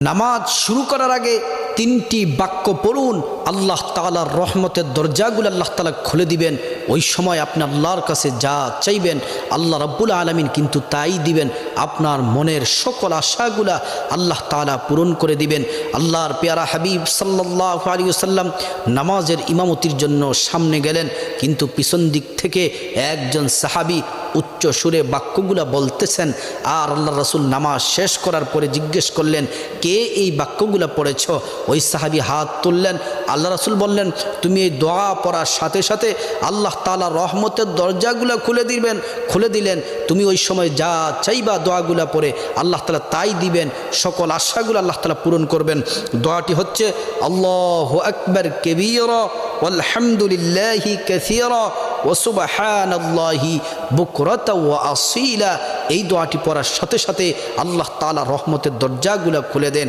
নামাজ শুরু করার আগে তিনটি বাক্য পড়ুন, আল্লাহ তাআলার রহমতের দরজাগুলো আল্লাহ তাআলা খুলে দিবেন। ওই সময় আপনি আল্লাহর কাছে যা চাইবেন আল্লাহ রাব্বুল আলামিন কিন্তু তাই দিবেন। আপনার মনের সকল আশাগুলা আল্লাহ তাআলা পূরণ করে দিবেন। আল্লাহর পেয়ারা হাবিব সাল্লাল্লাহু আলাইহি ওয়াসাল্লাম নামাজের ইমামতির জন্য সামনে গেলেন, কিন্তু পিছন দিক থেকে একজন সাহাবী উচ্চ সুরে বাক্যগুলা বলতেছেন। আর আল্লাহ রাসূল নামাজ শেষ করার পরে জিজ্ঞেস করলেন, কে এই বাক্যগুলা পড়েছ? ওই সাহাবী হাত তুললেন। আল্লাহ রাসূল বললেন, তুমি এই দোয়া পড়ার সাথে সাথে আল্লাহ তাআলা রহমতের দরজাগুলা খুলে দিলেন। তুমি ওই সময় যা চাইবা দোয়াগুলা পড়ে আল্লাহ তাআলা তাই দিবেন, সকল আশাগুলো আল্লাহ তাআলা পূরণ করবেন। দোয়াটি হচ্ছে আল্লাহু আকবার কাবীরা ওয়ালহামদুলিল্লাহি কাসীরা ওয়া সুবহানাল্লাহি বুকরাতা ওয়া আসীলা। এই দোয়াটি পড়ার সাথে সাথে আল্লাহ তাআলা রহমতের দরজাগুলা খুলে দেন।